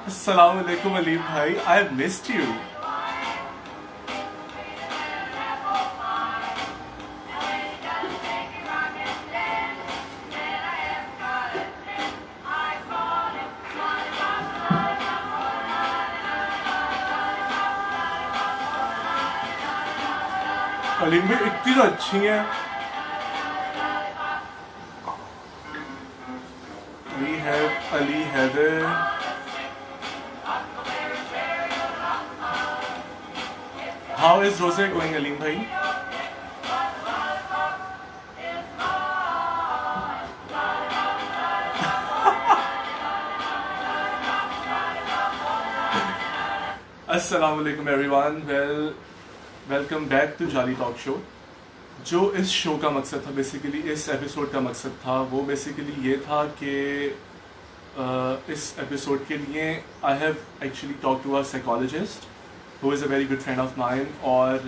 Assalamu alaikum Ali bhai. I've missed you. Ali भाई इतनी तो अच्छी हैं. We have Ali Heather. How is Rose going, Alim bhai? Assalamu alaikum everyone. Well, welcome back to Jali Talk Show. जो इस show का मकसद था, बेसिकली इस एपिसोड का मकसद था, वो बेसिकली ये था कि इस एपिसोड के लिए I have actually talk to a psychologist who is a very good friend of mine, और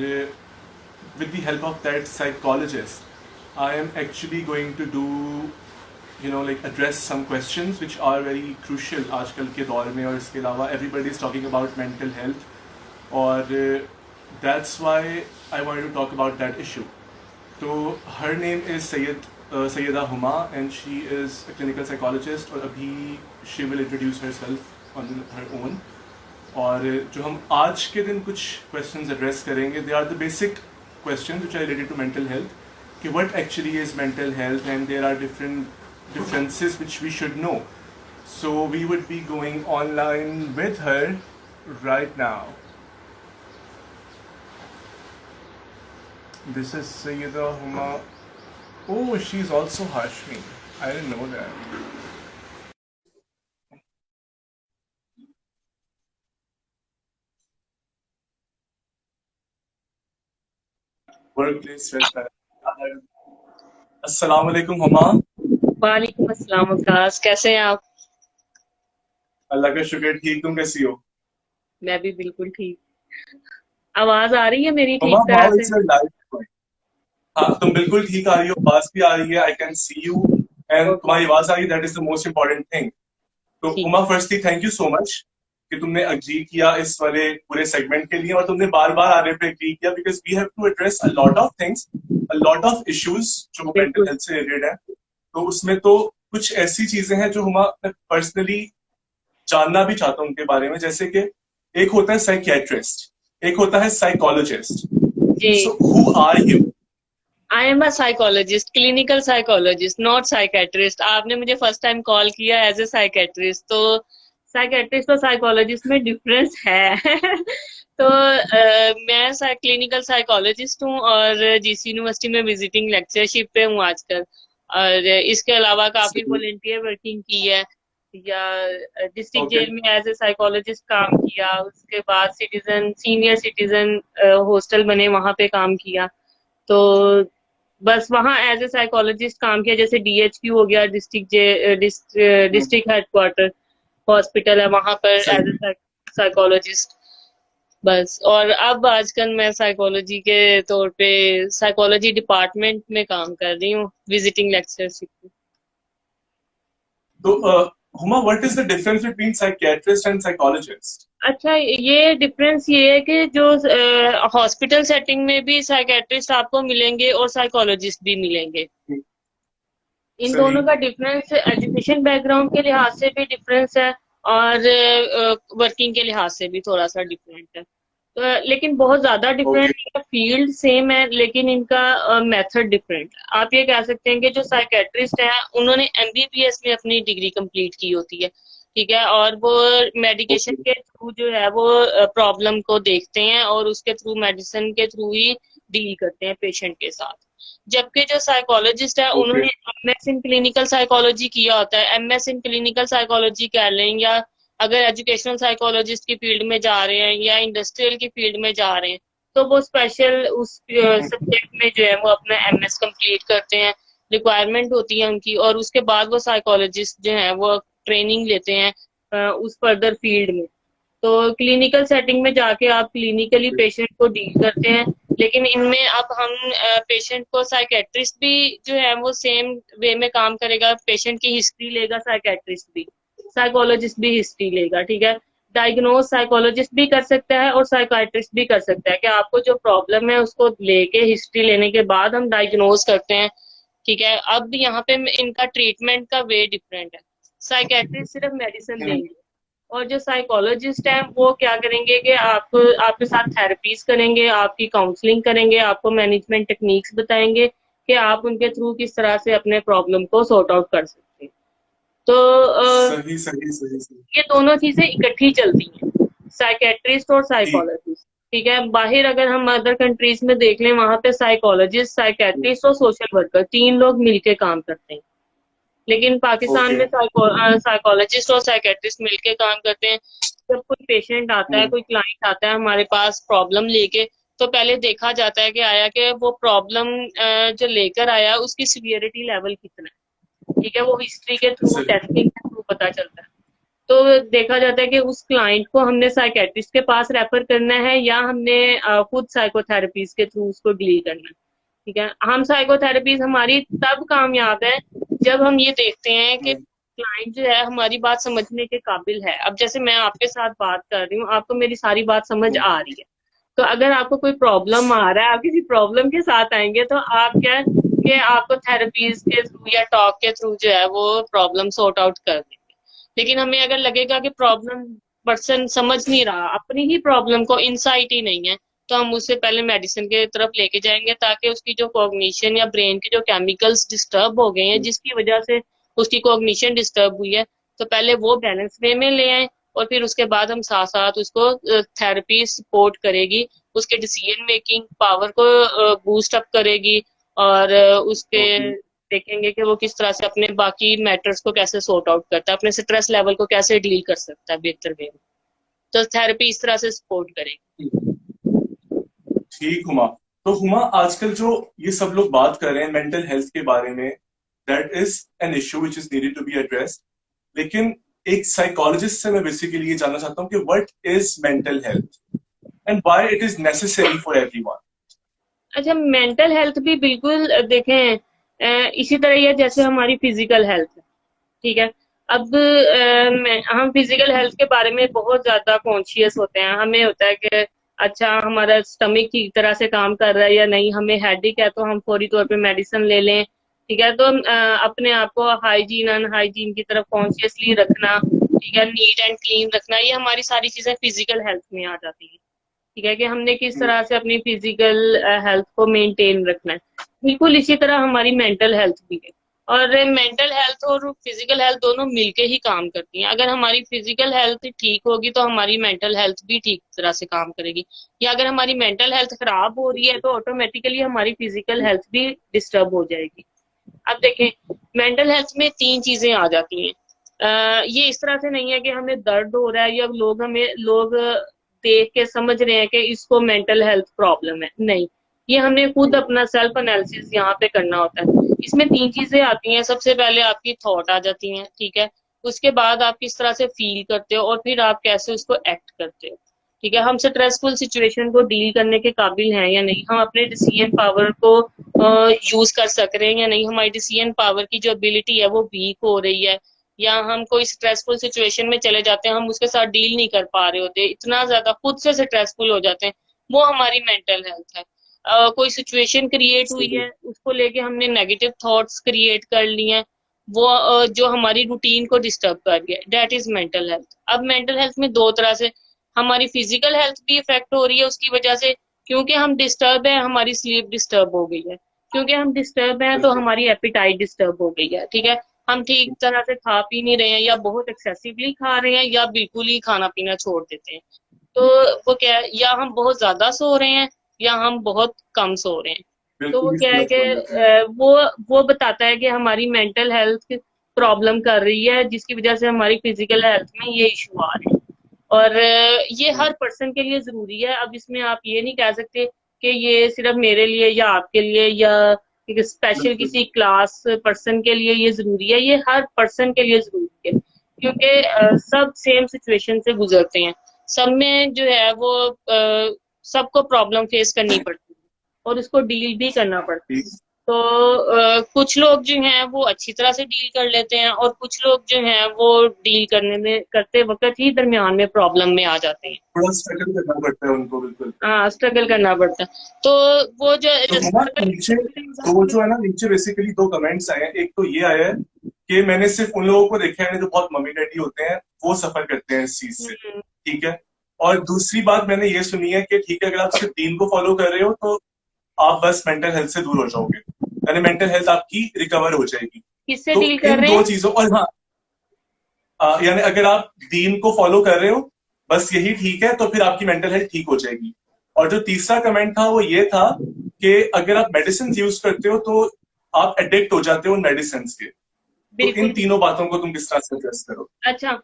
with the help of that psychologist, I am actually going to do, like address some questions which are very crucial आजकल के दौर में. और इसके अलावा everybody is talking about mental health, और that's why I wanted to talk about that issue. So her name is Sayyida Huma, and she is a clinical psychologist, और अभी she will introduce herself on her own. और जो हम आज के दिन कुछ questions address करेंगे, they are the basic questions which are related to mental health. कि what actually is mental health, and there are different differences which we should know. So we would be going online with her right now. This is Sayyida Huma. Oh, she's also Hashmi. I didn't know that. Workplace stress. Assalamu alaikum Huma. वालेकुम अस्सलाम वकास, कैसे हैं आप? अल्लाह का शुक्र, ठीक. तुम कैसी हो? मैं भी बिल्कुल ठीक. आवाज आ रही है मेरी Huma, ठीक how तरह से? is your life going? हाँ, तुम बिल्कुल ठीक आ रही हो, आवाज भी आ रही है. I can see you, and okay, तुम्हारी आवाज आ रही है. That is the most important thing. तो ठीक. Uma, firstly thank you so much कि तुमने अग्री किया इस वाले पूरे सेगमेंट के लिए, और तुमने बार बार आने पे अग्री किया, because we have to address a lot of things, a lot of issues जो मेंटल बिल्कुल. हेल्थ से रिलेटेड है. तो उसमें तो कुछ ऐसी चीजें हैं जो हुमा मैं पर्सनली जानना भी चाहता हूँ उनके बारे में, जैसे कि एक होता है साइकियाट्रिस्ट, एक होता है साइकोलॉजिस्ट. जी. So who are you? I am a psychologist, clinical psychologist, not psychiatrist. आपने मुझे फर्स्ट टाइम कॉल किया एज ए साइकेट्रिस्ट, तो साइकेट्रिस्ट और साइकोलॉजिस्ट में डिफरेंस है. तो मैं क्लिनिकल साइकोलॉजिस्ट हूँ और जीसी यूनिवर्सिटी में विजिटिंग लेक्चरशिप पे हूँ आजकल. और इसके अलावा काफी वॉलेंटियर वर्किंग की है, या डिस्ट्रिक्ट ओके. जेल में एज ए साइकोलॉजिस्ट काम किया. उसके बाद सिटीजन सीनियर सिटीजन हॉस्टल बने, वहां पे काम किया. तो बस वहाँ एज ए साइकोलॉजिस्ट काम किया. जैसे डीएचक्यू हो गया, डिस्ट्रिक्ट हेडक्वार्टर हॉस्पिटल है, वहां पर एज सही. ए साइकोलॉजिस्ट. बस. और अब आजकल मैं साइकोलॉजी के तौर पे साइकोलॉजी डिपार्टमेंट में काम कर रही हूँ, विजिटिंग लेक्चरशिप में. तो Huma, what is the difference between psychiatrist and psychologist? अच्छा, ये डिफरेंस ये है कि जो हॉस्पिटल सेटिंग में भी साइकेट्रिस्ट आपको मिलेंगे और साइकोलॉजिस्ट भी मिलेंगे. इन सही. दोनों का डिफरेंस एजुकेशन बैकग्राउंड के लिहाज से भी डिफरेंस है, और वर्किंग के लिहाज से भी थोड़ा सा डिफरेंट है. तो लेकिन बहुत ज्यादा डिफरेंट ओके. है. फील्ड सेम है लेकिन इनका मेथड डिफरेंट. आप ये कह सकते हैं कि जो साइकेट्रिस्ट है उन्होंने एमबीबीएस में अपनी डिग्री कंप्लीट की होती है, ठीक है, और वो मेडिकेशन ओके. के थ्रू जो है वो प्रॉब्लम को देखते हैं और उसके थ्रू, मेडिसिन के थ्रू ही डील करते हैं पेशेंट के साथ. जबकि जो साइकोलॉजिस्ट है ओके. उन्होंने एमएस इन क्लिनिकल साइकोलॉजी किया होता है. एमएस इन क्लिनिकल साइकोलॉजी कह लें, या अगर एजुकेशनल साइकोलॉजिस्ट की फील्ड में जा रहे हैं या इंडस्ट्रियल की फील्ड में जा रहे हैं, तो वो स्पेशल उस सब्जेक्ट में जो है वो अपना एमएस कंप्लीट करते हैं. रिक्वायरमेंट होती है उनकी, और उसके बाद वो साइकोलॉजिस्ट जो है वो ट्रेनिंग लेते हैं उस फर्दर फील्ड में. तो क्लिनिकल सेटिंग में जाके आप क्लिनिकली पेशेंट को डील करते हैं. लेकिन इनमें अब हम पेशेंट को, साइकेट्रिस्ट भी जो है वो सेम वे में काम करेगा, पेशेंट की हिस्ट्री लेगा साइकेट्रिस्ट भी, साइकोलॉजिस्ट भी हिस्ट्री लेगा, ठीक है. डायग्नोज साइकोलॉजिस्ट भी कर सकता है और साइकाइट्रिस्ट भी कर सकता है, कि आपको जो प्रॉब्लम है उसको लेके हिस्ट्री लेने के बाद हम डायग्नोज करते हैं। ठीक है, अब यहाँ पे इनका ट्रीटमेंट का वे डिफरेंट है। साइकेट्रिस्ट सिर्फ मेडिसिन हम्म, देंगे, और जो साइकोलॉजिस्ट हैं वो क्या करेंगे कि आप आपके साथ थेरेपीज करेंगे, आपकी काउंसलिंग करेंगे, आपको मैनेजमेंट टेक्निक्स बताएंगे कि आप उनके थ्रू किस तरह से अपने प्रॉब्लम को सॉर्ट आउट कर सकते हैं। तो सही सही सही सही। ये दोनों चीजें इकट्ठी चलती हैं, साइकेट्रिस्ट और जी। साइकोलॉजिस्ट। ठीक है, बाहर अगर हम अदर कंट्रीज में देख लें, वहां पे साइकोलॉजिस्ट, साइकेट्रिस्ट और सोशल वर्कर तीन लोग मिलके काम करते हैं। लेकिन पाकिस्तान ओके। में साइकोलॉजिस्ट और साइकेट्रिस्ट मिलके काम करते हैं। जब कोई पेशेंट आता है, कोई क्लाइंट आता है हमारे पास प्रॉब्लम लेके, तो पहले देखा जाता है कि आया कि वो प्रॉब्लम जो लेकर आया उसकी सीवियरिटी लेवल कितना है। ठीक है, वो हिस्ट्री के थ्रू, सही। टेस्टिंग के थ्रू पता चलता है। तो देखा जाता है कि उस क्लाइंट को हमने साइकेट्रिस्ट के पास रेफर करना है या हमने खुद साइकोथेरेपीज के थ्रू उसको डील करना है। ठीक है, हम साइकोथेरेपीज हमारी तब कामयाब है जब हम ये देखते हैं कि हम्म, क्लाइंट जो है हमारी बात समझने के काबिल है। अब जैसे मैं आपके साथ बात कर रही हूँ, आपको मेरी सारी बात समझ हम्म, आ रही है। तो अगर आपको कोई प्रॉब्लम आ रहा है, आप किसी प्रॉब्लम के साथ आएंगे, तो आप क्या कि आपको थेरेपीज के थ्रू या टॉक के थ्रू जो है वो प्रॉब्लम सॉर्ट आउट कर देंगे। लेकिन हमें अगर लगेगा कि प्रॉब्लम पर्सन समझ नहीं रहा, अपनी ही प्रॉब्लम को इंसाइट ही नहीं है, तो हम उससे पहले मेडिसिन के तरफ लेके जाएंगे, ताकि उसकी जो कॉग्निशन या ब्रेन के जो केमिकल्स डिस्टर्ब हो गए हैं जिसकी वजह से उसकी कॉग्निशन डिस्टर्ब हुई है, तो पहले वो बैलेंस वे में ले आए। और फिर उसके बाद हम साथ साथ उसको थेरेपी सपोर्ट करेगी, उसके डिसीजन मेकिंग पावर को बूस्ट अप करेगी, और उसके ओके। देखेंगे कि वो किस तरह से अपने बाकी मैटर्स को कैसे सॉर्ट आउट करता है, अपने स्ट्रेस लेवल को कैसे डील कर सकता है बेहतर वे में। तो थेरेपी इस तरह से सपोर्ट करेगी। ठीक हुमा। तो हुमा, आजकल जो ये सब लोग बात कर रहे हैं मेंटल हेल्थ के बारे में, that is an issue which is needed to be addressed. लेकिन एक साइकोलॉजिस्ट से मैं बेसिकली ये जानना चाहता हूँ कि what is mental health and why it is necessary for everyone. अच्छा, मेंटल हेल्थ भी बिल्कुल देखें इसी तरह ही है जैसे हमारी फिजिकल हेल्थ है। ठीक है, अब हम फिजिकल हेल्थ के बारे में बहुत ज्यादा कॉन्शियस होते हैं। हमें होता है कि अच्छा हमारा स्टमक ठीक तरह से काम कर रहा है या नहीं, हमें हेडेक है तो हम फौरी तौर पे मेडिसिन ले लें। ठीक है, तो अपने आप को हाइजीन अनहाइजीन की तरफ कॉन्शियसली रखना, ठीक है, नीट एंड क्लीन रखना, ये हमारी सारी चीजें फिजिकल हेल्थ में आ जाती है। ठीक है, कि हमने किस तरह से अपनी फिजिकल हेल्थ को मेंटेन रखना है। बिल्कुल इसी तरह हमारी मेंटल हेल्थ भी है। और मेंटल हेल्थ और फिजिकल हेल्थ दोनों मिलके ही काम करती हैं। अगर हमारी फिजिकल हेल्थ ठीक होगी तो हमारी मेंटल हेल्थ भी ठीक तरह से काम करेगी, या अगर हमारी मेंटल हेल्थ खराब हो रही है तो ऑटोमेटिकली हमारी फिजिकल हेल्थ भी डिस्टर्ब हो जाएगी। अब देखें, मेंटल हेल्थ में तीन चीजें आ जाती हैं। ये इस तरह से नहीं है कि हमें दर्द हो रहा है या लोग देख के समझ रहे हैं कि इसको मेंटल हेल्थ प्रॉब्लम है, नहीं। ये हमें खुद अपना सेल्फ एनालिसिस यहाँ पे करना होता है। इसमें तीन चीजें आती हैं। सबसे पहले आपकी थॉट आ जाती हैं, ठीक है। उसके बाद आप किस तरह से फील करते हो, और फिर आप कैसे उसको एक्ट करते हो। ठीक है, हम स्ट्रेसफुल सिचुएशन को डील करने के काबिल हैं या नहीं, हम अपने डिसीजन पावर को यूज कर सक रहे हैं या नहीं, हमारी डिसीजन पावर की जो एबिलिटी है वो वीक हो रही है, या हम कोई स्ट्रेसफुल सिचुएशन में चले जाते हैं, हम उसके साथ डील नहीं कर पा रहे होते, इतना ज्यादा खुद से स्ट्रेसफुल हो जाते हैं, वो हमारी मेंटल हेल्थ है। कोई सिचुएशन क्रिएट हुई है, उसको लेके हमने नेगेटिव थॉट्स क्रिएट कर लिए हैं, वो जो हमारी रूटीन को डिस्टर्ब कर गया, डेट इज मेंटल हेल्थ। अब मेंटल हेल्थ में दो तरह से हमारी फिजिकल हेल्थ भी इफेक्ट हो रही है उसकी वजह से, क्योंकि हम डिस्टर्ब है, हमारी स्लीप डिस्टर्ब हो गई है। क्योंकि हम डिस्टर्ब हैं तो बिल्कुल। हमारी एपिटाइट डिस्टर्ब हो गई है। ठीक है, हम ठीक तरह से खा पी नहीं रहे हैं, या बहुत एक्सेसिवली खा रहे हैं, या बिल्कुल ही खाना पीना छोड़ देते हैं। तो वो क्या है, या हम बहुत ज्यादा सो रहे हैं या हम बहुत कम सो रहे हैं। तो वो बिल्कुल क्या है गलत कि हो जाते हैं। वो बताता है कि हमारी मेंटल हेल्थ प्रॉब्लम कर रही है, जिसकी वजह से हमारी फिजिकल हेल्थ में ये इशू आ रहे हैं। और ये हर पर्सन के लिए जरूरी है। अब इसमें आप ये नहीं कह सकते कि ये सिर्फ मेरे लिए या आपके लिए या एक स्पेशल बिल्कुल। किसी क्लास पर्सन के लिए ये जरूरी है, ये हर पर्सन के लिए जरूरी है। क्योंकि सब सेम सिचुएशन से गुजरते हैं, सब में जो है वो सबको प्रॉब्लम फेस करनी पड़ती है और उसको डील भी करना पड़ता है। ठीक। तो कुछ लोग जो हैं वो अच्छी तरह से डील कर लेते हैं, और कुछ लोग जो हैं वो डील करते वक्त ही दरमियान में प्रॉब्लम में आ जाते हैं। थोड़ा स्ट्रगल करना पड़ता है उनको, बिल्कुल। हाँ, स्ट्रगल करना पड़ता है। तो वो जो तो हमारे नीचे दो जो है ना, नीचे बेसिकली दो कमेंट्स आए हैं। एक तो ये आया है कि मैंने सिर्फ उन लोगों को देखा है जो बहुत मम्मी डैडी होते हैं, वो सफर करते हैं इस चीज से, हम्म, ठीक है। और दूसरी बात मैंने ये सुनी है कि ठीक है, अगर आप सिर्फ दीन को फॉलो कर रहे हो तो आप बस मेंटल हेल्थ से दूर हो जाओगे, यानी मेंटल हेल्थ आपकी रिकवर हो जाएगी। किससे तो डील कर इन रहे दो हैं? चीजों, और हाँ, यानी अगर आप दीन को फॉलो कर रहे हो, बस यही ठीक है, तो फिर आपकी मेंटल हेल्थ ठीक हो जाएगी। और जो तीसरा कमेंट था वो ये था कि अगर आप मेडिसिन यूज करते हो तो आप एडिक्ट हो जाते हो उन मेडिसिन के। तो इन बिल्कुल। तीनों बातों को तुम किस तरह से एड्रेस करो? अच्छा,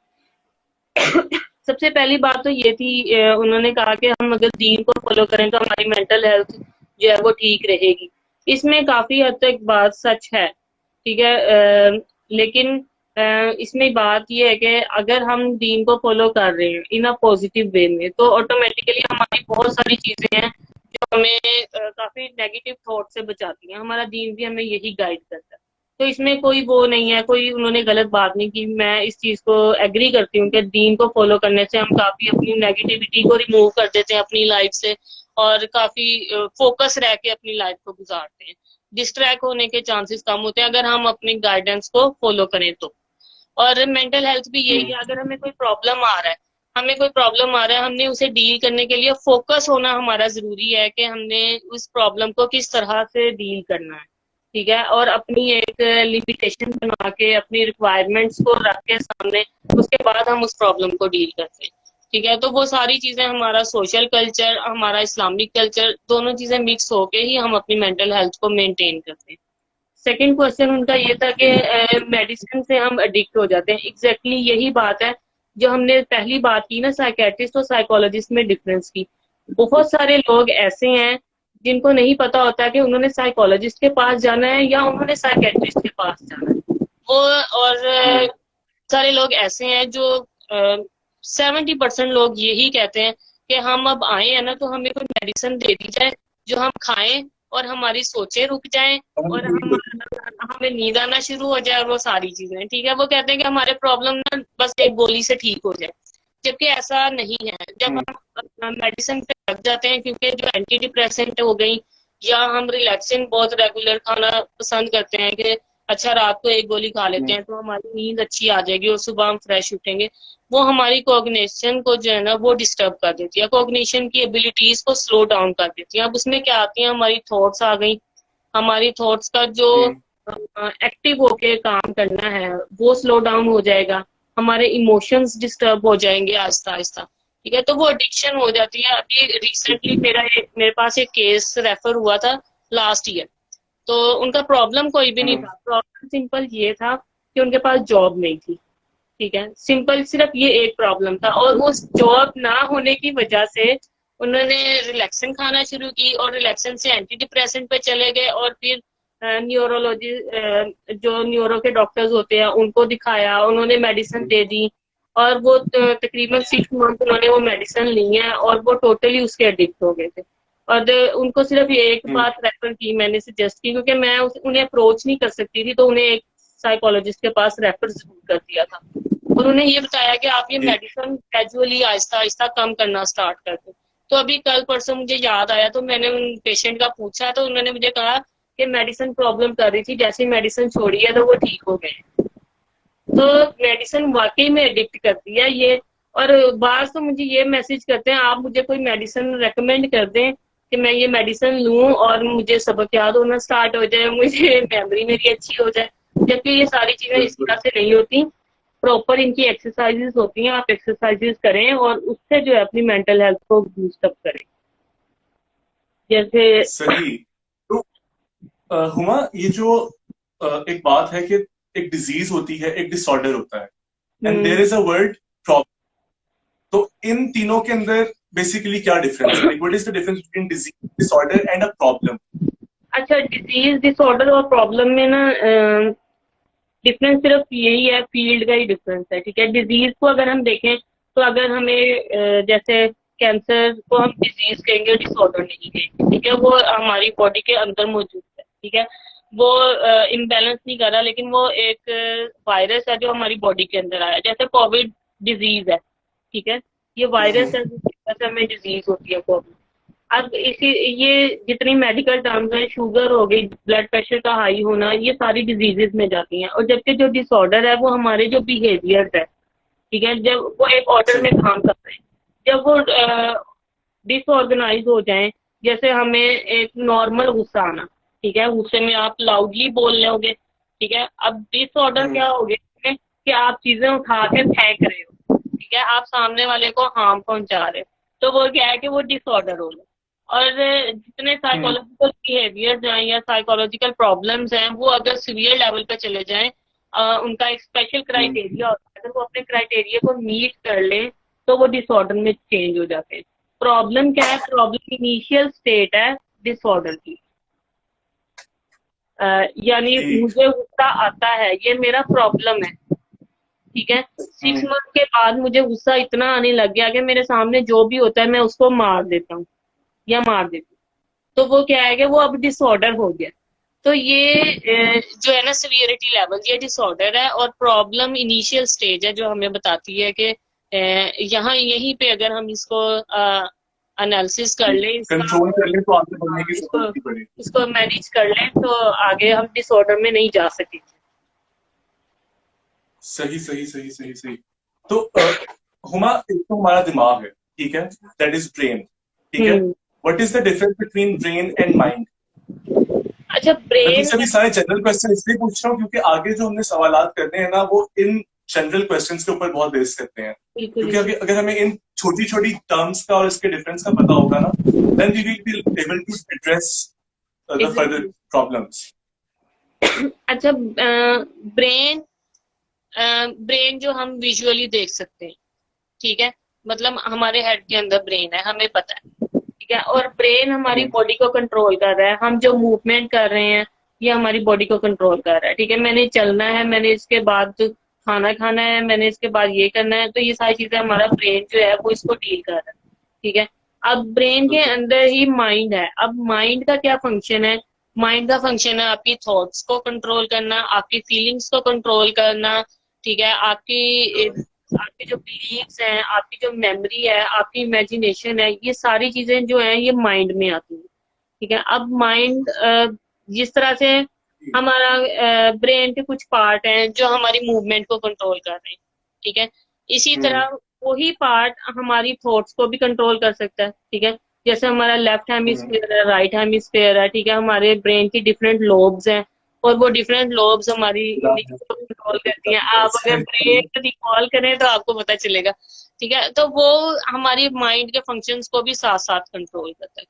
सबसे पहली बात तो ये थी, उन्होंने कहा कि हम अगर दीन को फॉलो करें तो हमारी मेंटल हेल्थ जो है वो ठीक रहेगी। इसमें काफी हद तक बात सच है, ठीक है। लेकिन इसमें बात ये है कि अगर हम दीन को फॉलो कर रहे हैं इन अ पॉजिटिव वे में, तो ऑटोमेटिकली हमारी बहुत सारी चीजें हैं जो हमें काफी नेगेटिव थॉट से बचाती हैं। हमारा दीन भी हमें यही गाइड करता है। तो इसमें कोई वो नहीं है, कोई उन्होंने गलत बात नहीं की। मैं इस चीज को एग्री करती हूँ कि दीन को फॉलो करने से हम काफी अपनी नेगेटिविटी को रिमूव कर देते हैं अपनी लाइफ से, और काफी फोकस रह के अपनी लाइफ को गुजारते हैं। डिस्ट्रैक्ट होने के चांसेस कम होते हैं अगर हम अपनी गाइडेंस को फॉलो करें तो। और मेंटल हेल्थ भी यही है, अगर हमें कोई प्रॉब्लम आ रहा है, हमने उसे डील करने के लिए फोकस होना हमारा जरूरी है कि हमने उस प्रॉब्लम को किस तरह से डील करना है, ठीक है। और अपनी एक लिमिटेशन बना के अपनी रिक्वायरमेंट्स को रख के सामने, उसके बाद हम उस प्रॉब्लम को डील करते हैं, ठीक है। तो वो सारी चीजें, हमारा सोशल कल्चर, हमारा इस्लामिक कल्चर, दोनों चीजें मिक्स होके ही हम अपनी मेंटल हेल्थ को मेंटेन करते हैं। सेकंड क्वेश्चन उनका ये था कि मेडिसिन से हम एडिक्ट हो जाते हैं। एग्जैक्टली यही बात है जो हमने पहली बात की ना, साइकेट्रिस्ट और साइकोलॉजिस्ट में डिफरेंस की। बहुत सारे लोग ऐसे हैं जिनको नहीं पता होता कि उन्होंने साइकोलॉजिस्ट के पास जाना है या उन्होंने साइकेट्रिस्ट के पास जाना है। वो और सारे लोग ऐसे हैं जो 70% लोग यही कहते हैं कि हम अब आए हैं ना, तो हमें कोई मेडिसिन दे दी जाए जो हम खाएं और हमारी सोचें रुक जाएं, और हमें नींद आना शुरू हो जाए, और वो सारी चीजें, ठीक है। वो कहते हैं कि हमारे प्रॉब्लम ना बस एक गोली से ठीक हो जाए, जबकि ऐसा नहीं है। जब हम मेडिसिन पे लग जाते हैं, क्योंकि जो एंटी डिप्रेसेंट हो गई, या हम रिलैक्सिंग बहुत रेगुलर खाना पसंद करते हैं कि अच्छा रात को एक गोली खा लेते हैं तो हमारी नींद अच्छी आ जाएगी और सुबह हम फ्रेश उठेंगे, वो हमारी कॉग्निशन को जो है ना वो डिस्टर्ब कर देती है, कॉग्निशन की एबिलिटीज को स्लो डाउन कर देती है। अब उसमें क्या आती है, हमारी थॉट्स आ गई, हमारी थॉट्स का जो एक्टिव होके काम करना है वो स्लो डाउन हो जाएगा, हमारे इमोशंस डिस्टर्ब हो जाएंगे आहिस्ता आहिस्ता, ठीक है। तो वो एडिक्शन हो जाती है। अभी रिसेंटली मेरे पास एक केस रेफर हुआ था लास्ट ईयर। तो उनका प्रॉब्लम कोई भी नहीं था, प्रॉब्लम सिंपल ये था कि उनके पास जॉब नहीं थी, ठीक है। सिंपल सिर्फ ये एक प्रॉब्लम था, और उस जॉब ना होने की वजह से उन्होंने रिलैक्सन खाना शुरू की, और रिलैक्सन से एंटी डिप्रेसेंट पे चले गए, और फिर न्यूरोलॉजी, जो न्यूरो के डॉक्टर्स होते हैं उनको दिखाया, उन्होंने मेडिसिन दे दी, और वो तकरीबन 6 मंथ उन्होंने वो मेडिसिन ली है, और वो टोटली उसके एडिक्ट हो गए थे। और उनको सिर्फ ये एक बात रेफर की, मैंने सजेस्ट की, क्योंकि मैं उन्हें अप्रोच नहीं कर सकती थी, तो उन्हें एक साइकोलॉजिस्ट के पास रेफर जरूर कर दिया था। और उन्हें ये बताया कि आप ये मेडिसिन ग्रेजुअली आहिस्ता आहिस्ता कम करना स्टार्ट कर दो। तो अभी कल परसों मुझे याद आया, तो मैंने उन पेशेंट का पूछा, तो उन्होंने मुझे कहा कि मेडिसिन प्रॉब्लम कर रही थी, जैसे मेडिसिन छोड़ी है तो वो ठीक हो गए। तो मेडिसिन वाकई में एडिक्ट करती है ये। और बाहर तो मुझे ये मैसेज करते हैं, आप मुझे कोई मेडिसिन रेकमेंड कर दें कि मैं ये मेडिसिन लूं और मुझे सबक याद होना स्टार्ट हो जाए, मुझे मेमोरी मेरी अच्छी हो जाए, जबकि ये सारी चीजें इस तरह से नहीं होती। प्रॉपर इनकी एक्सरसाइजेस होती हैं, आप एक्सरसाइजेस करें और उससे जो है अपनी मेंटल हेल्थ को बूस्ट अप करें। जैसे सही। तो हुमा, ये जो एक बात है कि एक डिजीज होती है, एक डिसऑर्डर होता है, and there is a word problem. तो इन तीनों के अंदर बेसिकली क्या डिफरेंस है? What is the difference between disease, disorder and a problem? अच्छा, डिजीज डिसऑर्डर और प्रॉब्लम में ना डिफरेंस सिर्फ यही है, फील्ड का ही डिफरेंस है, ठीक है। डिजीज को अगर हम देखें तो अगर हमें जैसे कैंसर को हम डिजीज कहेंगे, डिसऑर्डर नहीं कहेंगे, ठीक है। वो हमारी बॉडी के अंदर मौजूद है, ठीक है। वो इम्बैलेंस नहीं कर रहा, लेकिन वो एक वायरस है जो हमारी बॉडी के अंदर आया, जैसे कोविड डिजीज है, ठीक है, ये वायरस है जिसकी वजह से हमें डिजीज होती है कोविड। अब इसी ये जितनी मेडिकल टर्म्स हैं, शुगर हो गई, ब्लड प्रेशर का हाई होना, ये सारी डिजीजेस में जाती हैं। और जबकि जो डिसऑर्डर है वो हमारे जो बिहेवियर है, ठीक है, जब वो एक ऑर्डर में काम कर रहे हैं, जब वो डिसऑर्गेनाइज हो जाएं, जैसे हमें एक नॉर्मल गुस्सा आना, ठीक है, गुस्से में आप लाउडली बोल लोगे, ठीक है। अब डिसऑर्डर क्या हो गया इसमें कि आप चीजें उठा के फेंक रहे हो, ठीक है, आप सामने वाले को हार्म पहुंचा रहे हो, तो वो क्या है कि वो डिसऑर्डर हो गया। और जितने साइकोलॉजिकल बिहेवियर्स हैं या साइकोलॉजिकल प्रॉब्लम्स हैं, वो अगर सीवियर लेवल पे चले जाएं, उनका एक स्पेशल क्राइटेरिया होता है, अगर वो अपने क्राइटेरिया को मीट कर लें तो वो डिसऑर्डर में चेंज हो जाते हैं। प्रॉब्लम क्या है? प्रॉब्लम इनिशियल स्टेट है डिसऑर्डर की। यानी ठीक। मुझे गुस्सा आता है, ये मेरा प्रॉब्लम है, ठीक है। 6 मंथ के बाद मुझे गुस्सा इतना आने लग गया कि मेरे सामने जो भी होता है मैं उसको मार देता हूँ या मार देती हूँ, तो वो क्या है कि वो अब डिसऑर्डर हो गया। तो ये जो है ना सिवियरिटी लेवल, ये डिसऑर्डर है। और प्रॉब्लम इनिशियल स्टेज है जो हमें बताती है कि यहाँ यहीं पे अगर हम इसको एनालिसिस कर लें इसका, कंट्रोल कर ले तो आगे बढ़ने की इसको जरूरत नहीं पड़ेगी। इसको मैनेज कर लें तो आगे हम डिसऑर्डर में नहीं जा सकेंगे। सही सही सही सही सही। तो हुमा, एक तो हमारा दिमाग है, ठीक है, दैट इज ब्रेन, ठीक है। Hmm. What is the difference between brain and mind? अच्छा, मैं ब्रेन तुझसे भी सारे जनरल क्वेश्चन इसलिए पूछ रहा हूँ क्योंकि आगे जो हमने सवालात करने हैं ना, वो इन जनरल क्वेश्चंस के ऊपर बहुत बेस करते हैं। बिल्कुल क्योंकि अगर हमें इन छोटी छोटी टर्म्स का और इसके डिफरेंस का पता होगा ना, then we will be able to address the further exactly. Problems. अच्छा, ब्रेन ब्रेन जो हम विजुअली देख सकते हैं, ठीक है, मतलब हमारे हेड के अंदर ब्रेन है, हमें पता है, ठीक है। और ब्रेन हमारी बॉडी को कंट्रोल कर रहा है, हम जो मूवमेंट कर रहे हैं ये हमारी बॉडी को कंट्रोल कर रहा है, ठीक है। मैंने चलना है, मैंने इसके बाद खाना खाना है, मैंने इसके बाद ये करना है, तो ये सारी चीजें हमारा ब्रेन जो है वो इसको डील कर रहा है, ठीक है। अब ब्रेन के अंदर ही माइंड है। अब माइंड का क्या फंक्शन है? माइंड का फंक्शन है आपकी थॉट्स को कंट्रोल करना, आपकी फीलिंग्स को कंट्रोल करना, ठीक है, आपकी आपके जो बिलीव्स हैं, आपकी जो मेमोरी है, आपकी इमेजिनेशन है, ये सारी चीजें जो है ये माइंड में आती हैं, ठीक है। अब माइंड जिस तरह से हमारा ब्रेन के कुछ पार्ट हैं जो हमारी मूवमेंट को कंट्रोल कर रहे हैं, ठीक है, इसी तरह वही पार्ट हमारी थॉट्स को भी कंट्रोल कर सकता है, ठीक है। जैसे हमारा लेफ्ट हेमिस्फीयर है, राइट हेमिस्फीयर है, ठीक है, हमारे ब्रेन की डिफरेंट लोब्स हैं, और वो डिफरेंट लोब्स हमारी इमेज को कंट्रोल करती हैं। आप अगर ब्रेन रिकॉल करें तो आपको पता चलेगा, ठीक है। तो वो हमारी माइंड के फंक्शंस को भी साथ साथ कंट्रोल करता है।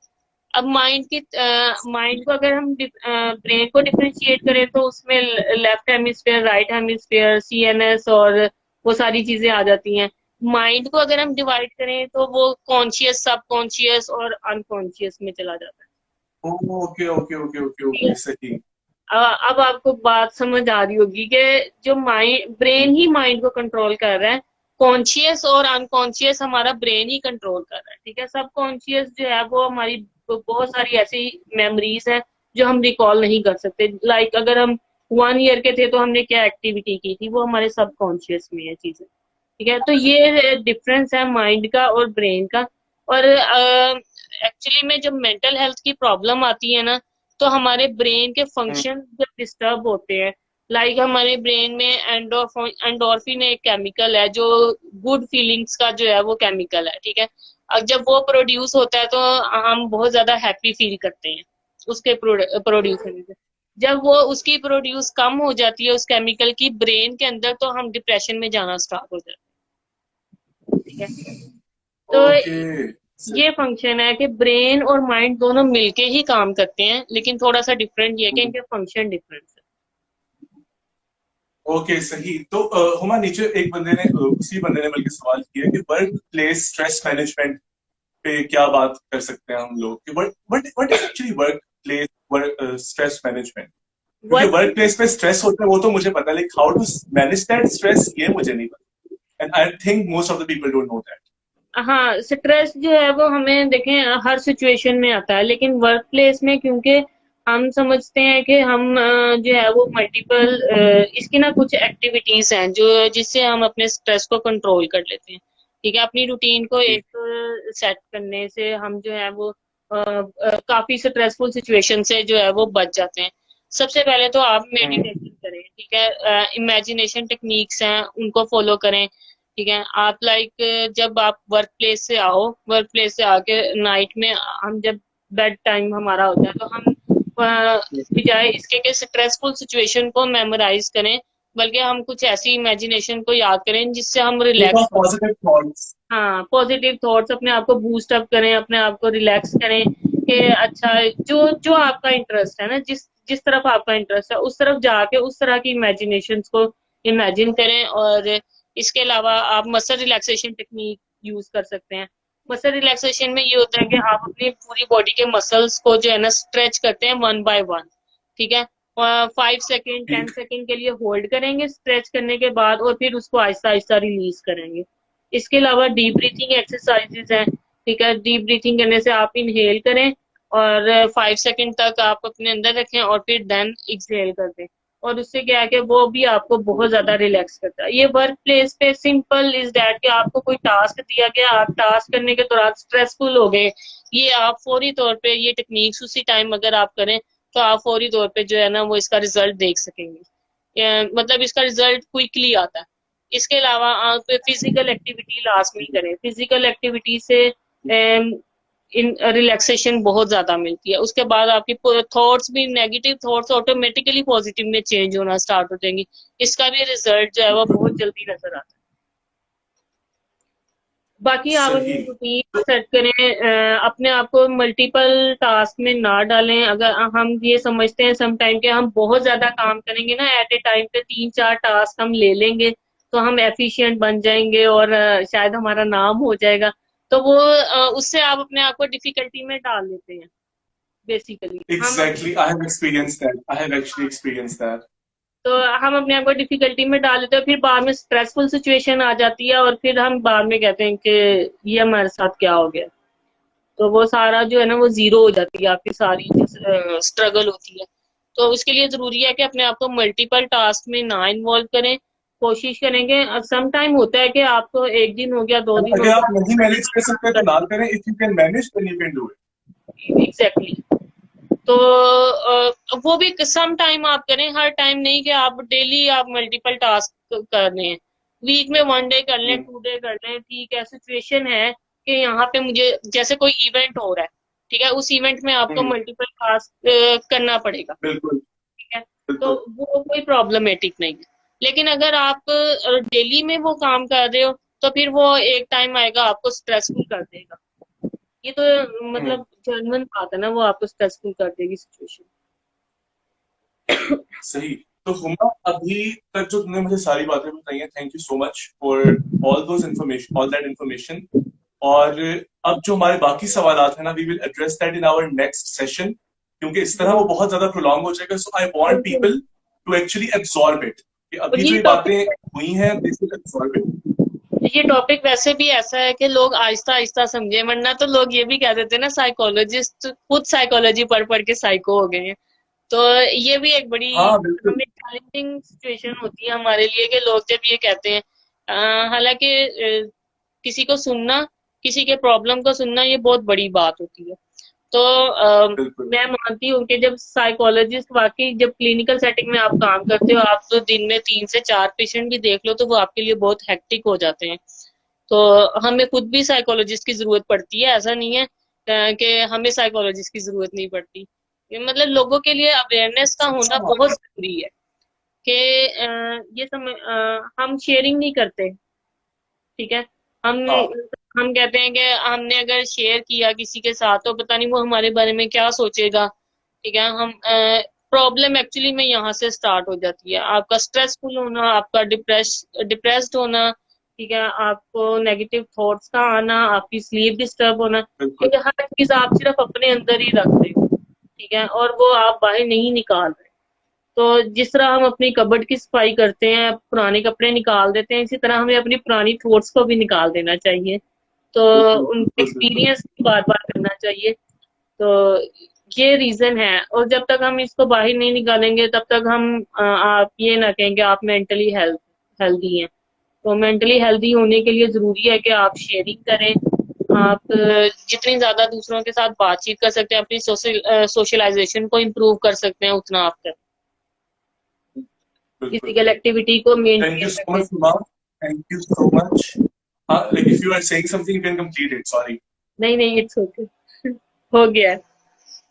अब माइंड को अगर हम ब्रेन को डिफरेंशिएट करें तो उसमें left hemisphere, right hemisphere, CNS और वो सारी चीजें आ जाती हैं। माइंड को अगर हम डिवाइड करें तो वो कॉन्शियस, सब कॉन्शियस और अनकॉन्शियस में चला जाता है। ओके ओके ओके ओके ठीक है। ओके, सही। अब आपको बात समझ आ रही होगी कि जो माइंड, ब्रेन ही माइंड को कंट्रोल कर रहा है, कॉन्शियस और अनकॉन्शियस हमारा ब्रेन ही कंट्रोल कर रहा है, ठीक है। सब कॉन्शियस जो है वो हमारी बहुत सारी ऐसी मेमोरीज हैं जो हम रिकॉल नहीं कर सकते। लाइक अगर हम 1 ईयर के थे तो हमने क्या एक्टिविटी की थी, वो हमारे सब कॉन्शियस में है चीजें, ठीक है। तो ये डिफरेंस है माइंड का और ब्रेन का। और एक्चुअली में जब मेंटल हेल्थ की प्रॉब्लम आती है ना, तो हमारे ब्रेन के फंक्शन जब डिस्टर्ब होते हैं, लाइक हमारे ब्रेन में एंडोर्फिन एक केमिकल है जो गुड फीलिंग्स का जो है वो केमिकल है, ठीक है। अब जब वो प्रोड्यूस होता है तो हम बहुत ज्यादा हैप्पी फील करते हैं उसके प्रोड्यूस होने से। जब वो उसकी प्रोड्यूस कम हो जाती है उस केमिकल की ब्रेन के अंदर, तो हम डिप्रेशन में जाना स्टार्ट हो जाते हैं, ठीक है। तो ओके। ये फंक्शन है कि ब्रेन और माइंड दोनों मिलके ही काम करते हैं, लेकिन थोड़ा सा डिफरेंट ये है कि इनके फंक्शन डिफरेंट है। ओके, सही। तो हुमा, नीचे एक बंदे ने उसी बंदे ने बल्कि सवाल किया कि वर्क प्लेस स्ट्रेस मैनेजमेंट पे क्या बात कर सकते हैं हम लोग कि what what is actually work place stress management? क्योंकि वर्क वर्क प्लेस पे स्ट्रेस होता है वो तो मुझे पता है, लेकिन how to manage that stress ये मुझे नहीं पता, and I think most of the people don't know that. हाँ, स्ट्रेस जो है वो हमें देखें हर सिचुएशन में आता है, लेकिन वर्क प्लेस में क्योंकि हम समझते हैं कि हम जो है वो मल्टीपल इसकी ना कुछ एक्टिविटीज हैं जो जिससे हम अपने स्ट्रेस को कंट्रोल कर लेते हैं। ठीक है, अपनी रूटीन को जी। एक सेट करने से हम जो है वो काफी स्ट्रेसफुल सिचुएशन से जो है वो बच जाते हैं। सबसे पहले तो आप हम्म। मेडिटेशन करें, ठीक है, इमेजिनेशन टेक्निक्स हैं उनको फॉलो करें। ठीक है, आप लाइक जब आप वर्क प्लेस से आओ, वर्क प्लेस से आके नाइट में हम जब बेड टाइम हमारा होता है तो हम बजाय इसके कि स्ट्रेसफुल सिचुएशन को मेमोराइज करें, बल्कि हम कुछ ऐसी इमेजिनेशन को याद करें जिससे हम think of relax. Positive thoughts. हाँ, पॉजिटिव थॉट्स, अपने आप को बूस्ट अप करें, अपने आप को रिलैक्स करें कि अच्छा, जो जो आपका इंटरेस्ट है ना, जिस जिस तरफ आपका इंटरेस्ट है उस तरफ जाके उस तरह की इमेजिनेशन को इमेजिन करें। और इसके अलावा आप मसल रिलैक्सेशन टेक्निक यूज कर सकते हैं। मसल रिलैक्सेशन में ये होता है कि आप अपनी पूरी बॉडी के मसल्स को जो है ना स्ट्रेच करते हैं वन बाय वन। ठीक है, 5 सेकेंड ठीक। 10 सेकेंड के लिए होल्ड करेंगे स्ट्रेच करने के बाद, और फिर उसको आहिस्ता आहिस्ता रिलीज करेंगे। इसके अलावा डीप ब्रीथिंग एक्सरसाइजेज हैं। ठीक है, डीप ब्रीथिंग करने से आप इनहेल करें और 5 सेकंड तक आप अपने अंदर रखें और फिर देन एक्सहेल कर दें। और उससे क्या है कि वो भी आपको बहुत ज्यादा रिलैक्स करता है। ये वर्क प्लेस पे सिंपल इज डैट कि आपको कोई टास्क दिया गया, आप टास्क करने के दौरान स्ट्रेसफुल हो गए, ये आप फौरी तौर पे ये टेक्निक्स उसी टाइम अगर आप करें तो आप फौरी तौर पे जो है ना वो इसका रिजल्ट देख सकेंगे। मतलब इसका रिजल्ट क्विकली आता है। इसके अलावा आप फिजिकल एक्टिविटी लाजमी करें। फिजिकल एक्टिविटी से इन रिलैक्सेशन बहुत ज्यादा मिलती है। उसके बाद आपकी थॉट्स भी, नेगेटिव थॉट्स ऑटोमेटिकली पॉजिटिव में चेंज होना स्टार्ट हो जाएंगी। इसका भी रिजल्ट जो है वो बहुत जल्दी नजर आता है। बाकी आप अपनी सही। रूटीन सेट करें, अपने आप को मल्टीपल टास्क में ना डालें। अगर हम ये समझते हैं समटाइम कि हम बहुत ज्यादा काम करेंगे ना, एट ए टाइम पे 3 4 टास्क हम ले लेंगे तो हम एफिशिएंट बन जाएंगे और शायद हमारा नाम हो जाएगा। तो वो उससे आप अपने आप को डिफिकल्टी में डाल देते हैं। बेसिकली हम exactly, I have experience that, I have actually experience that. तो हम अपने आप को डिफिकल्टी में डाल देते हैं, फिर बाद में स्ट्रेसफुल सिचुएशन आ जाती है और फिर हम बाद में कहते हैं कि ये हमारे साथ क्या हो गया। तो वो सारा जो है ना वो जीरो हो जाती है, आपकी सारी जो स्ट्रगल होती है। तो उसके लिए जरूरी है कि अपने आप को मल्टीपल टास्क में ना इन्वॉल्व करें। कोशिश करेंगे, सम टाइम होता है कि आपको एक दिन हो गया, 2 दिन हो अगर आप गया, नहीं मैनेज कर सकते तो ना करें, if you can manage then you can do it. Exactly. तो वो भी सम टाइम आप करें, हर टाइम नहीं कि आप डेली आप मल्टीपल टास्क कर रहे हैं। वीक में 1 डे कर लें, 2 डे कर लें, ठीक है। सिचुएशन है कि यहाँ पे मुझे जैसे कोई इवेंट हो रहा है, ठीक है, उस इवेंट में आपको मल्टीपल टास्क करना पड़ेगा। बिल्कुल। ठीक है, तो बिल्कुल। वो कोई प्रॉब्लमेटिक नहीं है। लेकिन अगर आप डेली में वो काम कर रहे हो तो फिर वो एक टाइम आएगा आपको स्ट्रेसफुल कर देगा। ये तो हम्म। मतलब जेन्युइन बात है ना, वो आपको स्ट्रेसफुल कर देगी सिचुएशन। सही। तो हुमा, अभी तक जो तुमने मुझे सारी बातें बताई हैं, thank you so much for all those information, all that information. और अब जो हमारे बाकी सवाल हैं ना, we will address that in our next session, क्योंकि इस तरह वो बहुत ज्यादा प्रोलॉन्ग हो जाएगा। सो आई वांट बिल्कुल। People to actually absorb it, कि और अभी जो ये ये बातें टॉपिक हुई हैं, दे शुड एब्सॉर्ब इट। ये टॉपिक वैसे भी ऐसा है कि लोग आहिस्ता आहिस्ता समझे, वरना तो लोग ये भी कह देते हैं ना, साइकोलॉजिस्ट खुद साइकोलॉजी पढ़ पढ़ के साइको हो गए हैं। तो ये भी एक बड़ी हाँ बिल्कुल। हमें चैलेंजिंग सिचुएशन होती है हमारे लिए कि लोग जब ये कहते हैं। हालांकि किसी को सुनना, किसी के प्रॉब्लम को सुनना, ये बहुत बड़ी बात होती है। तो बिल्कुल। मैं मानती हूँ कि जब साइकोलॉजिस्ट वाकई जब क्लिनिकल सेटिंग में आप काम करते हो, आप तो दिन में 3 से 4 पेशेंट भी देख लो तो वो आपके लिए बहुत हेक्टिक हो जाते हैं। तो हमें खुद भी साइकोलॉजिस्ट की जरूरत पड़ती है, ऐसा नहीं है कि हमें साइकोलॉजिस्ट की जरूरत नहीं पड़ती। ये मतलब लोगों के लिए अवेयरनेस का होना हाँ। बहुत जरूरी है कि ये समय हम शेयरिंग नहीं करते। ठीक है, हम हाँ। हम कहते हैं कि हमने अगर शेयर किया किसी के साथ तो पता नहीं वो हमारे बारे में क्या सोचेगा। ठीक है, हम प्रॉब्लम एक्चुअली में यहाँ से स्टार्ट हो जाती है, आपका स्ट्रेसफुल होना, आपका डिप्रेस्ड होना। ठीक है, आपको नेगेटिव थॉट्स का आना, आपकी स्लीप डिस्टर्ब होना, बिल्कुल। क्योंकि हर चीज आप सिर्फ अपने अंदर ही रख रहे हो। ठीक है, और वो आप बाहर नहीं निकाल रहे। तो जिस तरह हम अपनी कबर्ड की सफाई करते हैं, पुराने कपड़े निकाल देते हैं, इसी तरह हमें अपनी पुरानी थॉट्स को भी निकाल देना चाहिए। तो बिल्कुल। उन बिल्कुल। बिल्कुल। एक्सपीरियंस बार बार करना चाहिए। तो ये रीजन है, और जब तक हम इसको बाहर नहीं निकालेंगे तब तक हम आप ये ना कहेंगे आप मेंटली हेल्दी हैं। तो मेंटली हेल्दी होने के लिए जरूरी है कि आप शेयरिंग करें, आप जितनी ज्यादा दूसरों के साथ बातचीत कर सकते हैं, अपनी सोशलाइजेशन को इम्प्रूव कर सकते हैं, उतना आप करें। बिल्कुल। फिजिकल एक्टिविटी को थैंक यू मेंटेन सो रखें। Much Suma, thank you so much. हाँ, like if you are saying something you can complete it, sorry. नहीं नहीं, इट्स ओके। हो गया है।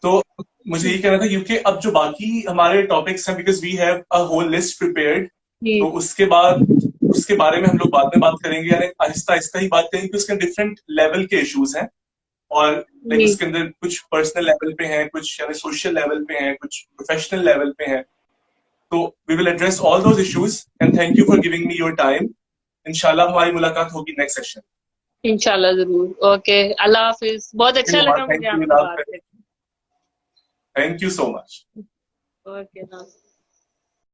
तो मुझे ये कहना था क्योंकि अब जो बाकी हमारे टॉपिक्स हैं, because we have a whole list prepared, जी तो उसके बाद उसके बारे में हम लोग बाद में बात करेंगे, यानी आहिस्ता आहिस्ता ही बात करेंगे कि उसके डिफरेंट लेवल के इश्यूज हैं, और लाइक जी। उसके अंदर कुछ पर्सनल लेवल पे हैं, कुछ यानी सोशल लेवल पे हैं, कुछ प्रोफेशनल लेवल पे हैं। तो we will address all those issues, and thank you for giving me your time. इंशाल्लाह हमारी मुलाकात होगी नेक्स्ट सेशन। इंशाल्लाह जरूर। ओके, अल्लाह हाफिज। बहुत अच्छा लगा थैंक मुझे यू, आपसे बात करके। Thank you so much. Okay ना।